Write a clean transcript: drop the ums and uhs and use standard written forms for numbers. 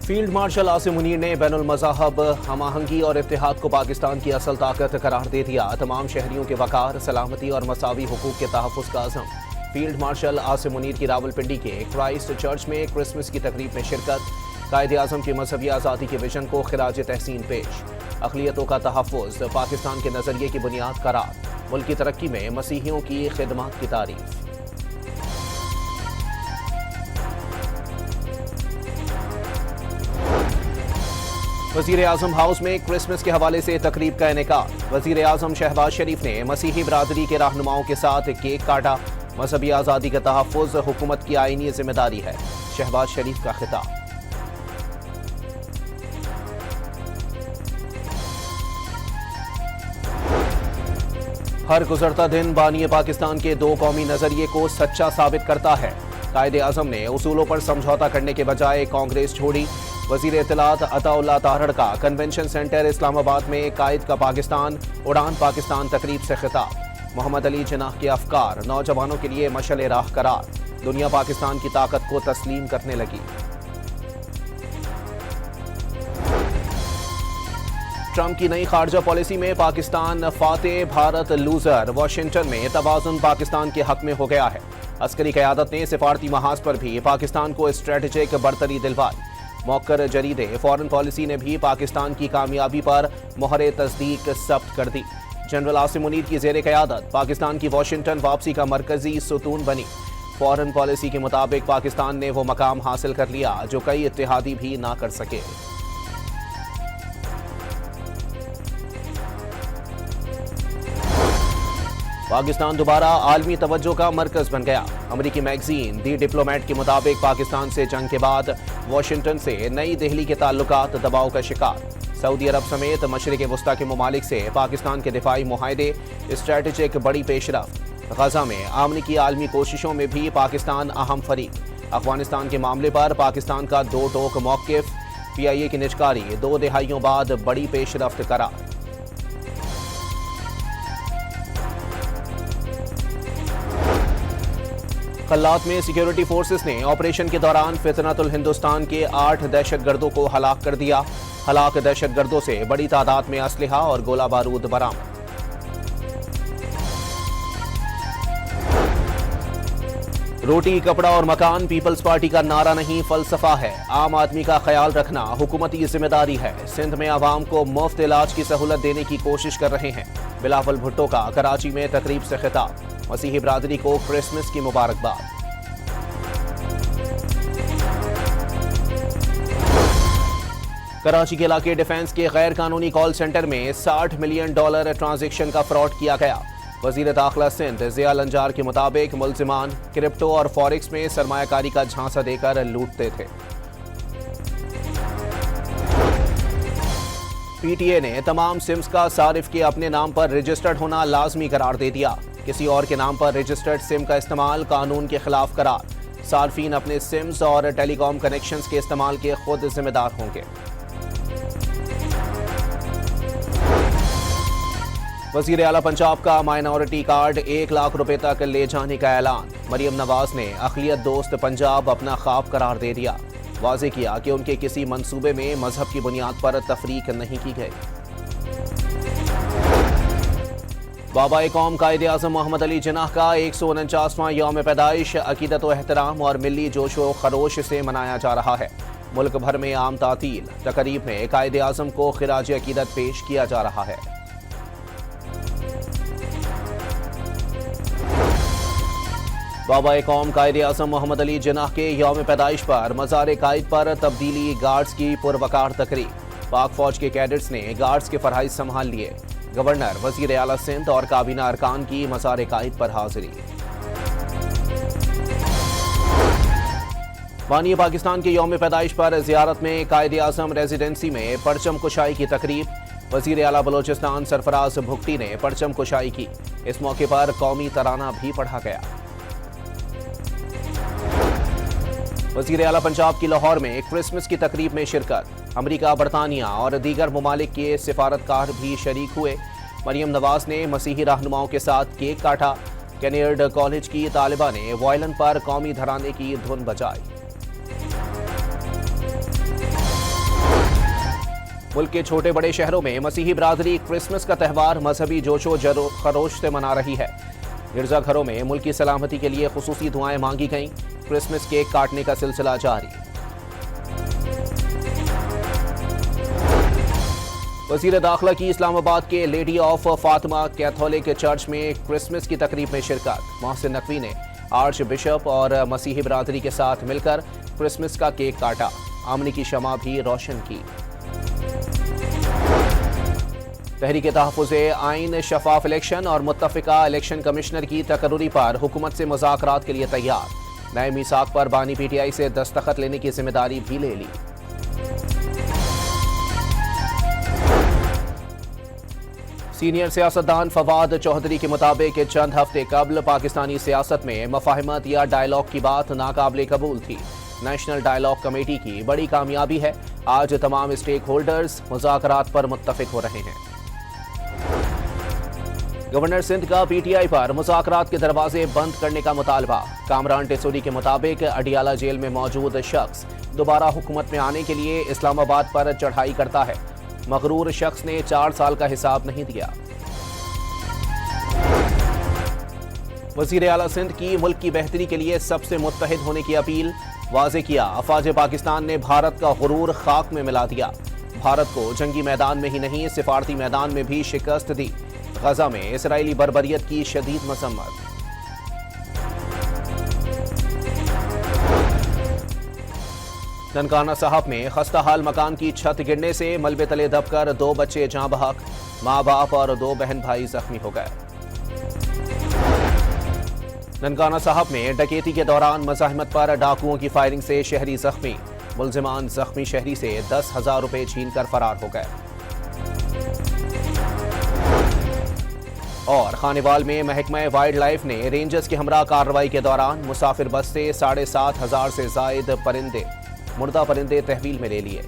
Field marshal Asim Munir ने बैनुल मज़ाहब हम-आहंगी और इत्तेहाद को पाकिस्तान की असल ताकत करार दे दिया। तमाम शहरियों के वकार, सलामती और मसावी हुकूक के तहफ़्फ़ुज़ का अज़म। फील्ड मार्शल आसिम मुनीर की रावलपिंडी के क्राइस्ट चर्च में क्रिसमस की तकरीब में शिरकत। कायद-ए-आज़म की मजहबी आज़ादी के विजन को खिराज तहसीन पेश। अक़लियतों का तहफ़्फ़ुज़ पाकिस्तान के नज़रिए की बुनियाद करार। मुल्क की तरक्की में मसीहियों की खिदमत की तारीफ़। वज़ीर-ए-आज़म हाउस में क्रिसमस के हवाले से तकरीब का इनेकाद। वज़ीर-ए-आज़म शहबाज शरीफ ने मसीही बरादरी के रहनुमाओं के साथ केक काटा। मजहबी आज़ादी का तहफ़्फ़ुज़ हुकूमत की आईनी जिम्मेदारी है, शहबाज शरीफ का खिताब। हर गुज़रता दिन बानी पाकिस्तान के दो कौमी नज़रिए को सच्चा साबित करता है। कायद-ए-आज़म ने उसूलों पर समझौता करने के बजाय कांग्रेस छोड़ी। वज़ीर इत्तलात अताउल्लाह ताहर का कन्वेंशन सेंटर इस्लामाबाद में कायद का पाकिस्तान, उड़ान पाकिस्तान तकरीब से खिताब। मोहम्मद अली जिन्नाह के अफकार नौजवानों के लिए मशअल राह करार। दुनिया पाकिस्तान की ताकत को तस्लीम करने लगी। ट्रंप की नई खारजा पॉलिसी में पाकिस्तान फातेह भारत लूजर। वाशिंगटन में तवाज़ुन पाकिस्तान के हक में हो गया है। अस्करी क़यादत ने सिफारती महाज पर भी पाकिस्तान को स्ट्रेटेजिक बरतरी दिलवाई। मौकर जरीदे फॉरेन पॉलिसी ने भी पाकिस्तान की कामयाबी पर मोहर तस्दीक सब्त कर दी। जनरल आसिम मुनीर की ज़ेर क़यादत पाकिस्तान की वाशिंगटन वापसी का मरकजी सुतून बनी। फॉरेन पॉलिसी के मुताबिक पाकिस्तान ने वो मकाम हासिल कर लिया जो कई इत्तेहादी भी ना कर सके। पाकिस्तान दोबारा आलमी तवज्जो का मरकज बन गया। अमरीकी मैगजीन दी डिप्लोमेट के मुताबिक पाकिस्तान से जंग के बाद वाशिंगटन से नई दिल्ली के ताल्लुकात दबाव का शिकार। सऊदी अरब समेत मशरिक़ वस्ता के ममालिक से पाकिस्तान के दिफाई मुआहदे, स्ट्रेटेजिक बड़ी पेशरफ्त। गजा में आमनी की आलमी कोशिशों में भी पाकिस्तान अहम फरीक। अफगानिस्तान के मामले पर पाकिस्तान का दो टोक मौक़िफ़। PIA की निजकारी 2 दहाइयों बाद बड़ी पेशरफ्त करार। खल्लात में सिक्योरिटी फोर्सेस ने ऑपरेशन के दौरान फितनतुल हिंदुस्तान के 8 दहशतगर्दों को हलाक कर दिया। हलाक दहशतगर्दों से बड़ी तादाद में असलहा और गोला बारूद बरामद। रोटी, कपड़ा और मकान पीपल्स पार्टी का नारा नहीं, फलसफा है। आम आदमी का ख्याल रखना हुकूमती जिम्मेदारी है। सिंध में आवाम को मुफ्त इलाज की सहूलत देने की कोशिश कर रहे हैं। बिलावल भुट्टो का कराची में तकरीब से खिताब। मसीही बरादरी को क्रिसमस की मुबारकबाद। कराची के इलाके डिफेंस के गैर कानूनी कॉल सेंटर में $60 मिलियन ट्रांजैक्शन का फ्रॉड किया गया। वजीर दाखिला सिंध ज़िया लंजार के मुताबिक मुल्जिमान क्रिप्टो और फॉरेक्स में सरमायाकारी का झांसा देकर लूटते थे। PTA ने तमाम सिम्स का सारिफ के अपने नाम पर रजिस्टर्ड होना लाजमी करार दे दिया। किसी और के नाम पर रजिस्टर्ड सिम का इस्तेमाल कानून के खिलाफ करार। सार्फिन अपने सिम्स और टेलीकॉम कनेक्शंस के इस्तेमाल के खुद जिम्मेदार होंगे। वजीर आला पंजाब का माइनॉरिटी कार्ड 1 लाख रुपए तक ले जाने का ऐलान। मरियम नवाज ने अक़लियत दोस्त पंजाब अपना ख्वाब करार दे दिया। वाज़ेह किया कि उनके किसी मंसूबे में मजहब की बुनियाद पर तफरीक नहीं की गई। बाबा कौम कायद-ए-आज़म मोहम्मद अली जिन्नाह का 149वां यौम पैदाइश अकीदत व एहतराम और मिली जोश व खरोश से मनाया जा रहा है। मुल्क भर में आम तातील तकरीब में कायद-ए-आज़म को खिराज अकीदत पेश किया जा रहा है। बाबा कौम कायद-ए-आज़म मोहम्मद अली जिन्नाह के यौम पैदाइश पर मज़ार कायद पर तब्दीली गार्ड्स की पुरवकार तकरीब। पाक फौज के कैडेट्स ने गार्ड्स के फराइज संभाल लिए। गवर्नर, वज़ीर आला सिंध और काबीना अरकान की मज़ार कायद पर हाजिरी। बानी पाकिस्तान के यौम पैदाइश पर ज़ियारत में कायद-ए-आज़म रेजिडेंसी में परचम कुशाई की तकरीब। वज़ीर आला बलोचिस्तान सरफराज भुगटी ने परचम कुशाई की। इस मौके पर कौमी तराना भी पढ़ा गया। वज़ीर आला पंजाब की लाहौर में क्रिसमस की तकरीब में शिरकत। अमरीका, बरतानिया और दीगर ममालिक के सिफारतकार भी शरीक हुए। मरियम नवाज ने मसीही रहनुमाओं के साथ केक काटा। कैनियर्ड कॉलेज की तालिबा ने वायलिन पर कौमी धराने की धुन बजाई। ملک کے چھوٹے بڑے شہروں میں مسیحی برادری کرسمس کا تہوار مذہبی جوش و خروش سے منا رہی ہے۔ گرجا گھروں میں ملک کی سلامتی کے لیے خصوصی دعائیں مانگی گئیں۔ کرسمس کیک کاٹنے کا سلسلہ جاری۔ وزیر داخلہ کی اسلام آباد کے lady of Fatima Catholic church میں کرسمس کی تقریب میں شرکت۔ محسن نقوی نے آرچ بشپ اور مسیحی برادری کے ساتھ مل کر کرسمس کا کیک کاٹا، امن کی شمع بھی روشن کی۔ تحریک تحفظ آئین شفاف الیکشن اور متفقہ الیکشن کمشنر کی تقرری پر حکومت سے مذاکرات کے لیے تیار۔ نئے میثاق پر بانی پی ٹی آئی سے دستخط لینے کی ذمہ داری بھی لے لی۔ سینئر سیاستدان فواد چودھری کے مطابق چند ہفتے قبل پاکستانی سیاست میں مفاہمت یا ڈائیلاگ کی بات ناقابل قبول تھی۔ نیشنل ڈائیلاگ کمیٹی کی بڑی کامیابی ہے، آج تمام اسٹیک ہولڈرز مذاکرات پر متفق ہو رہے ہیں۔ گورنر سندھ کا پی ٹی آئی پر مذاکرات کے دروازے بند کرنے کا مطالبہ۔ کامران ٹیسوری کے مطابق اڈیالہ جیل میں موجود شخص دوبارہ حکومت میں آنے کے لیے اسلام آباد پر چڑھائی کرتا ہے۔ مغرور شخص نے 4 سال کا حساب نہیں دیا۔ وزیر اعلیٰ سندھ کی ملک کی بہتری کے لیے سب سے متحد ہونے کی اپیل۔ واضح کیا، افواج پاکستان نے بھارت کا غرور خاک میں ملا دیا۔ بھارت کو جنگی میدان میں ہی نہیں سفارتی میدان میں بھی شکست دی۔ غزہ میں اسرائیلی بربریت کی شدید مذمت۔ ننکانہ صاحب میں خستہ حال مکان کی چھت گرنے سے ملبے تلے دب کر 2 بچے جاں بحق، ماں باپ اور 2 بہن بھائی زخمی ہو گئے۔ ننکانہ صاحب میں ڈکیتی کے دوران مزاحمت پر ڈاکوؤں کی فائرنگ سے شہری زخمی، ملزمان زخمی شہری سے 10,000 روپے چھین کر فرار ہو گئے۔ اور خانیوال میں محکمہ وائلڈ لائف نے رینجرز کے ہمراہ کارروائی کے دوران مسافر بس سے 7,500 سے زائد مردہ پرندے تحویل میں لے لیے۔